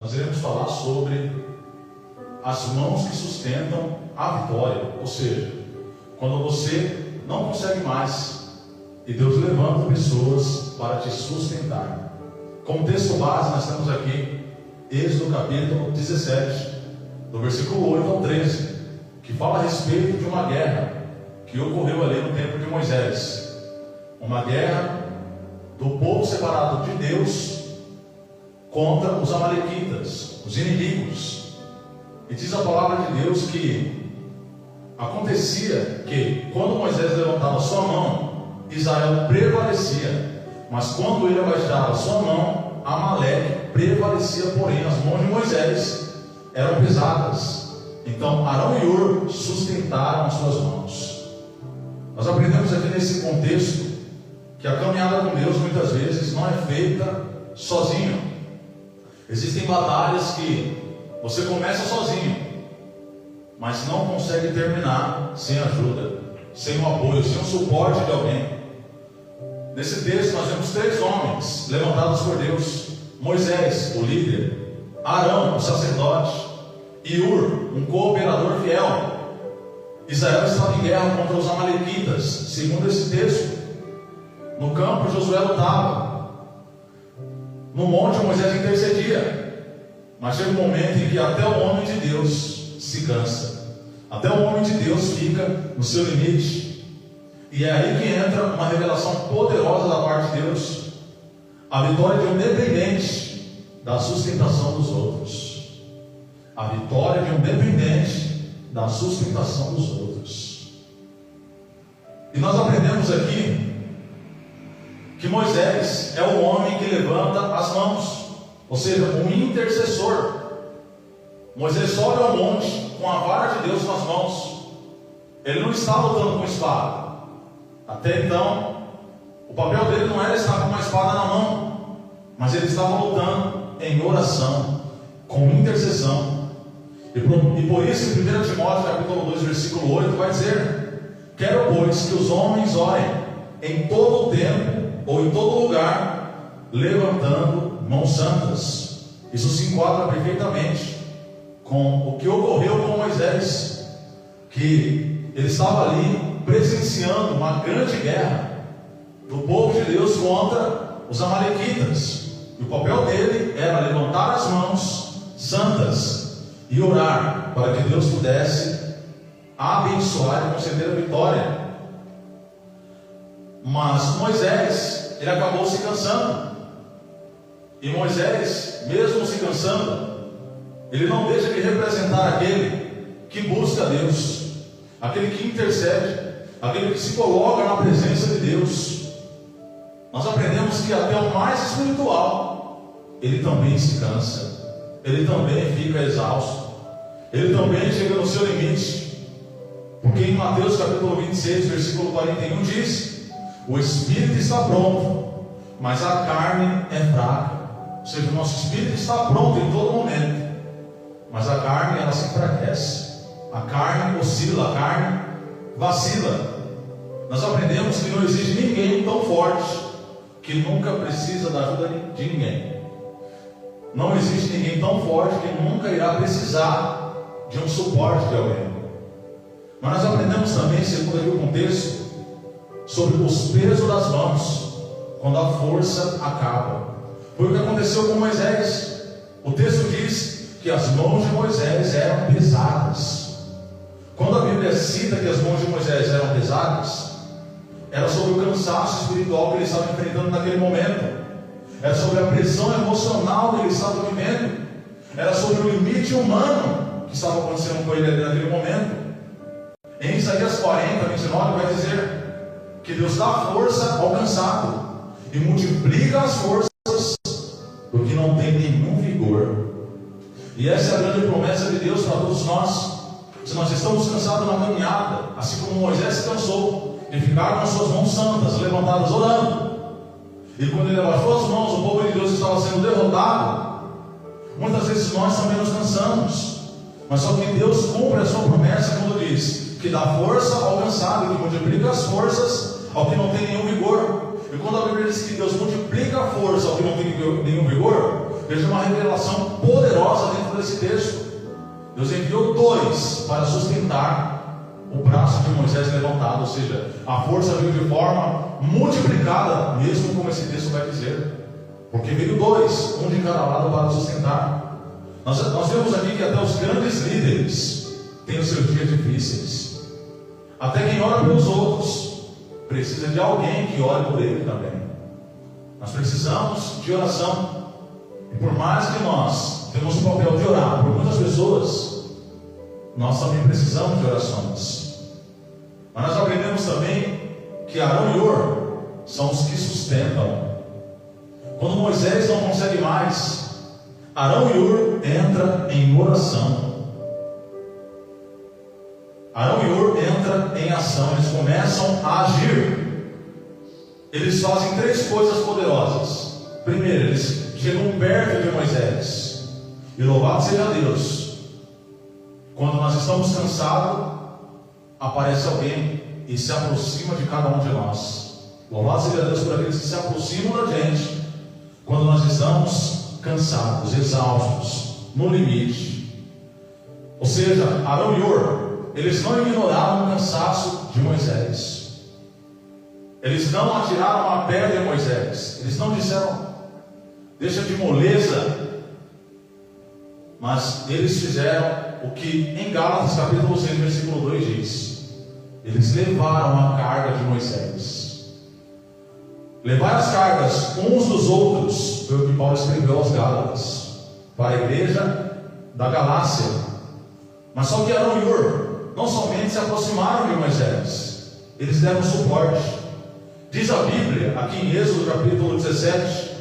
Nós iremos falar sobre as mãos que sustentam a vitória. Ou seja, quando você não consegue mais e Deus levanta pessoas para te sustentar. Como texto base, nós temos aqui Êxodo capítulo 17, do versículo 8 ao 13, que fala a respeito de uma guerra que ocorreu ali no tempo de Moisés. Uma guerra do povo separado de Deus contra os amalequitas, os inimigos. E diz a palavra de Deus que acontecia que quando Moisés levantava sua mão, Israel prevalecia, mas quando ele abaixava sua mão, Amaleque prevalecia. Porém as mãos de Moisés eram pesadas, então Arão e Hur sustentaram as suas mãos. Nós aprendemos aqui nesse contexto que a caminhada com Deus muitas vezes não é feita sozinho. Existem batalhas que você começa sozinho, mas não consegue terminar sem ajuda, sem um apoio, sem o suporte de alguém. Nesse texto nós vemos 3 homens levantados por Deus: Moisés, o líder; Arão, o sacerdote; e Hur, um cooperador fiel. Israel estava em guerra contra os amalequitas, segundo esse texto. No campo Josué lutava, no monte Moisés intercedia. Mas chega um momento em que até o homem de Deus se cansa, até o homem de Deus fica no seu limite. E é aí que entra uma revelação poderosa da parte de Deus: a vitória de um dependente da sustentação dos outros. A vitória de um dependente da sustentação dos outros. E nós aprendemos aqui que Moisés é o homem que levanta as mãos, ou seja, um intercessor. Moisés sobe ao monte com a vara de Deus nas mãos. Ele não está lutando com espada. Até então, o papel dele não era estar com uma espada na mão, mas ele estava lutando em oração, com intercessão. E por isso, em 1 Timóteo capítulo 2, versículo 8, vai dizer: quero, pois, que os homens orem em todo o tempo, ou em todo lugar, levantando mãos santas. Isso se enquadra perfeitamente com o que ocorreu com Moisés, que ele estava ali presenciando uma grande guerra do povo de Deus contra os amalequitas, e o papel dele era levantar as mãos santas e orar para que Deus pudesse abençoar e conceder a vitória. Mas Moisés, ele acabou se cansando. E Moisés, mesmo se cansando, ele não deixa de representar aquele que busca a Deus, aquele que intercede, aquele que se coloca na presença de Deus. Nós aprendemos que até o mais espiritual, ele também se cansa, ele também fica exausto, ele também chega no seu limite. Porque em Mateus capítulo 26, versículo 41 diz: o espírito está pronto, mas a carne é fraca. Ou seja, o nosso espírito está pronto em todo momento, mas a carne, ela se enfraquece, a carne oscila, a carne vacila. Nós aprendemos que não existe ninguém tão forte que nunca precisa da ajuda de ninguém. Não existe ninguém tão forte que nunca irá precisar de um suporte de alguém. Mas nós aprendemos também, segundo aqui o contexto, sobre os pesos das mãos quando a força acaba. Foi o que aconteceu com Moisés. O texto diz que as mãos de Moisés eram pesadas. Quando a Bíblia cita que as mãos de Moisés eram pesadas, era sobre o cansaço espiritual que ele estava enfrentando naquele momento, era sobre a pressão emocional que ele estava vivendo, era sobre o limite humano que estava acontecendo com ele naquele momento. Em Isaías 40, 29 vai dizer que Deus dá força ao cansado e multiplica as forças do que não tem nenhum vigor. E essa é a grande promessa de Deus para todos nós. Se nós estamos cansados na caminhada, assim como Moisés se cansou de ficar com as suas mãos santas levantadas orando, e quando ele abaixou as mãos, o povo de Deus estava sendo derrotado, muitas vezes nós também nos cansamos. Mas só que Deus cumpre a sua promessa quando diz que dá força ao cansado, que multiplica as forças ao que não tem nenhum vigor. E quando a Bíblia diz que Deus multiplica a força ao que não tem nenhum vigor, veja uma revelação poderosa dentro desse texto. Deus enviou 2 para sustentar o braço de Moisés levantado, ou seja, a força veio de forma multiplicada, mesmo como esse texto vai dizer, porque veio 2, um de cada lado para sustentar. Nós vemos aqui que até os grandes líderes têm os seus dias difíceis. Até quem ora pelos outros precisa de alguém que ore por ele também. Nós precisamos de oração. E por mais que nós temos o papel de orar por muitas pessoas, nós também precisamos de orações. Mas nós aprendemos também que Arão e Hur são os que sustentam. Quando Moisés não consegue mais, Arão e Hur entra em oração. Arão e Hur entra em ação. Eles começam a agir. Eles fazem 3 coisas poderosas. Primeiro, eles chegam perto de Moisés. E louvado seja Deus, quando nós estamos cansados, aparece alguém e se aproxima de cada um de nós. Louvado seja Deus por aqueles que se aproximam da gente quando nós estamos cansados, exaustos, no limite. Ou seja, Arão e Hur, eles não ignoraram o cansaço de Moisés. Eles não atiraram a pedra em Moisés. Eles não disseram, deixa de moleza. Mas eles fizeram o que em Gálatas capítulo 6, versículo 2 diz: eles levaram a carga de Moisés. Levar as cargas uns dos outros foi o que Paulo escreveu aos Gálatas, para a igreja da Galácia. Mas só que Arão e Hur não somente se aproximaram de Moisés, eles deram suporte. Diz a Bíblia, aqui em Êxodo capítulo 17,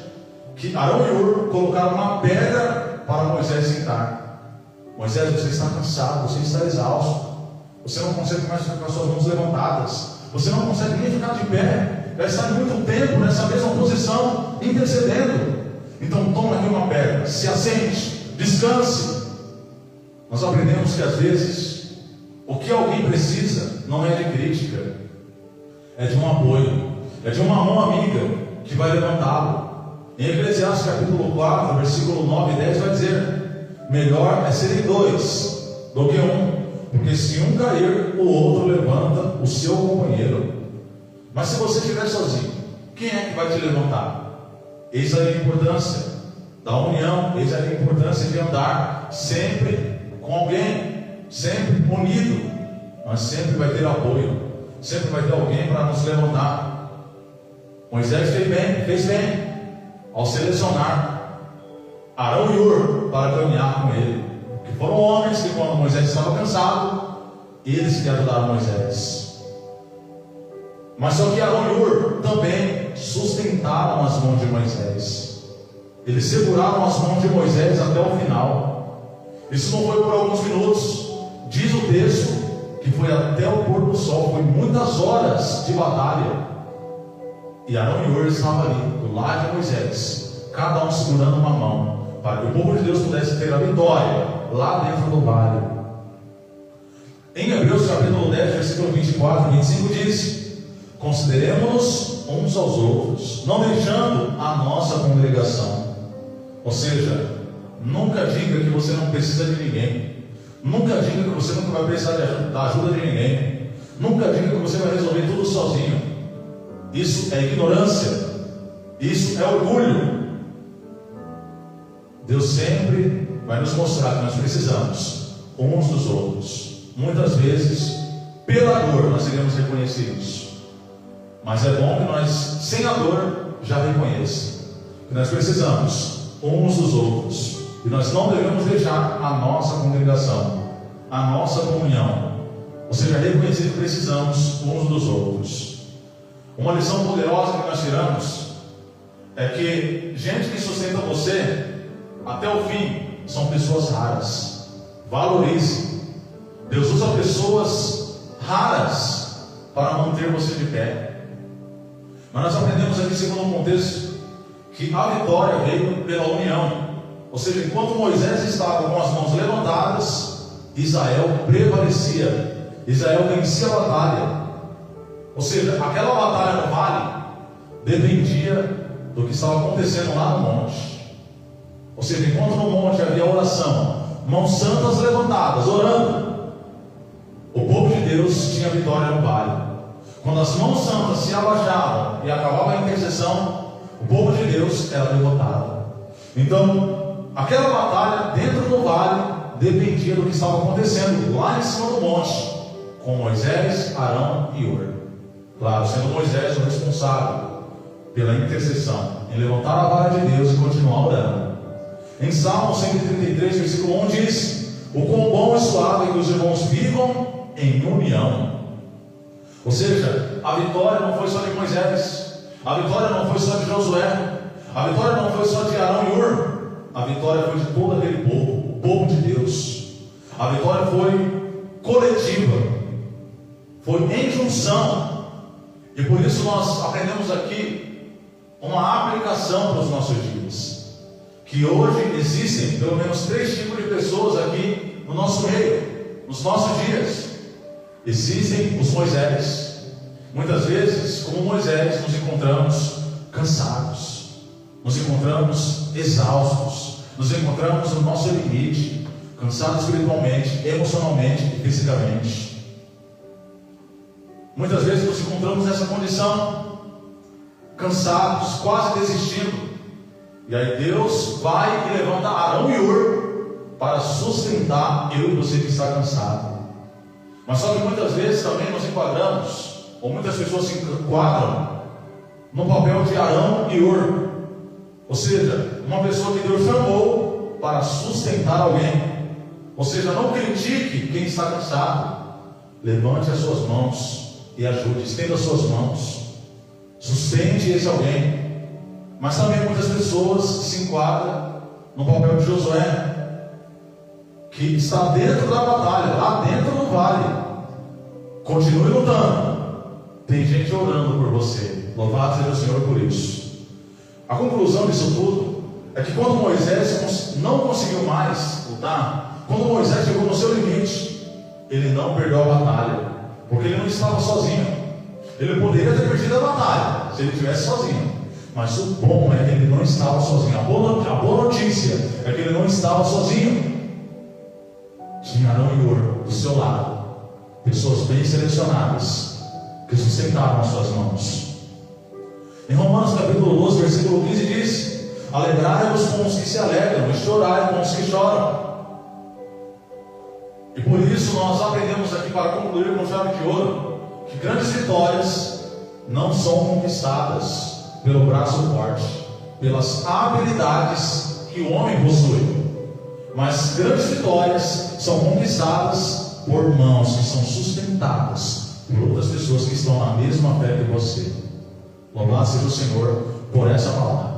que Arão e Hur colocaram uma pedra para Moisés sentar. Moisés, você está cansado, você está exausto, você não consegue mais ficar com as suas mãos levantadas, você não consegue nem ficar de pé, já está muito tempo nessa mesma posição, intercedendo. Então toma aqui uma pedra, se assente, descanse. Nós aprendemos que às vezes o que alguém precisa não é de crítica, é de um apoio, é de uma mão amiga que vai levantá-lo. Em Eclesiastes capítulo 4, versículo 9 e 10 vai dizer: melhor é serem 2 do que 1, porque se um cair, o outro levanta o seu companheiro. Mas se você estiver sozinho, quem é que vai te levantar? Eis aí a importância da união, eis aí a importância de andar sempre com alguém, sempre unido. Mas sempre vai ter apoio, sempre vai ter alguém para nos levantar. Moisés fez bem ao selecionar Arão e Hur para caminhar com ele, que foram homens que, quando Moisés estava cansado, eles que ajudaram Moisés. Mas só que Arão e Hur também sustentaram as mãos de Moisés. Eles seguraram as mãos de Moisés até o final. Isso não foi por alguns minutos. Diz o texto que foi até o pôr do sol, foi muitas horas de batalha. E Arão e Hur estavam ali, do lado de Moisés, cada um segurando uma mão, para que o povo de Deus pudesse ter a vitória lá dentro do vale. Em Hebreus capítulo 10, versículo 24 e 25 diz: consideremos-nos uns aos outros, não deixando a nossa congregação. Ou seja, nunca diga que você não precisa de ninguém, nunca diga que você nunca vai precisar da ajuda de ninguém, nunca diga que você vai resolver tudo sozinho. Isso é ignorância, isso é orgulho. Deus sempre vai nos mostrar que nós precisamos uns dos outros. Muitas vezes, pela dor, nós iremos reconhecer isso, mas é bom que nós, sem a dor, já reconheça que nós precisamos uns dos outros, e nós não devemos deixar a nossa congregação, a nossa comunhão, ou seja, reconhecer que precisamos uns dos outros. Uma lição poderosa que nós tiramos é que gente que sustenta você até o fim são pessoas raras. Valorize. Deus usa pessoas raras para manter você de pé. Mas nós aprendemos aqui, segundo o contexto, que a vitória veio pela união. Ou seja, enquanto Moisés estava com as mãos levantadas, Israel prevalecia, Israel vencia a batalha. Ou seja, aquela batalha no vale dependia do que estava acontecendo lá no monte. Ou seja, enquanto no monte havia oração, mãos santas levantadas, orando, o povo de Deus tinha vitória no vale. Quando as mãos santas se abaixavam e acabava a intercessão, o povo de Deus era derrotado. Então, aquela batalha dentro do vale dependia do que estava acontecendo lá em cima do monte, com Moisés, Arão e Hur. Claro, sendo Moisés o responsável pela intercessão, em levantar a vara de Deus e continuar orando. Em Salmo 133, versículo 1 diz: o quão bom e suave é que os irmãos vivam em união. Ou seja, a vitória não foi só de Moisés, a vitória não foi só de Josué, a vitória não foi só de Arão e Hur, a vitória foi de todo aquele povo, o povo de Deus. A vitória foi coletiva, foi em junção. E por isso nós aprendemos aqui uma aplicação para os nossos dias, que hoje existem pelo menos 3 tipos de pessoas aqui no nosso meio, nos nossos dias. Existem os Moisés. Muitas vezes, como Moisés, nos encontramos cansados, nos encontramos exaustos, nos encontramos no nosso limite, cansados espiritualmente, emocionalmente e fisicamente. Muitas vezes nos encontramos nessa condição, cansados, quase desistindo. E aí Deus vai e levanta Arão e Hur para sustentar eu e você que está cansado. Mas só que muitas vezes também nos enquadramos, ou muitas pessoas se enquadram no papel de Arão e Hur. Ou seja, uma pessoa que Deus chamou para sustentar alguém. Ou seja, não critique quem está cansado. Levante as suas mãos e ajude, estenda as suas mãos, sustente esse alguém. Mas também muitas pessoas se enquadram no papel de Josué, que está dentro da batalha, lá dentro do vale. Continue lutando. Tem gente orando por você. Louvado seja o Senhor por isso. A conclusão disso tudo é que quando Moisés não conseguiu mais lutar, quando Moisés chegou no seu limite, ele não perdeu a batalha, porque ele não estava sozinho. Ele poderia ter perdido a batalha se ele estivesse sozinho, mas o bom é que ele não estava sozinho. A boa notícia é que ele não estava sozinho. Tinha Arão e Hur do seu lado, pessoas bem selecionadas que sustentavam as suas mãos. Em Romanos capítulo 12, versículo 15 diz: alegrai-vos com os que se alegram e chorai com os que choram. E por isso nós aprendemos aqui, para concluir com chave de ouro, que grandes vitórias não são conquistadas pelo braço forte, pelas habilidades que o homem possui, mas grandes vitórias são conquistadas por mãos que são sustentadas por outras pessoas que estão na mesma fé que você. Louvado seja o Senhor por essa palavra.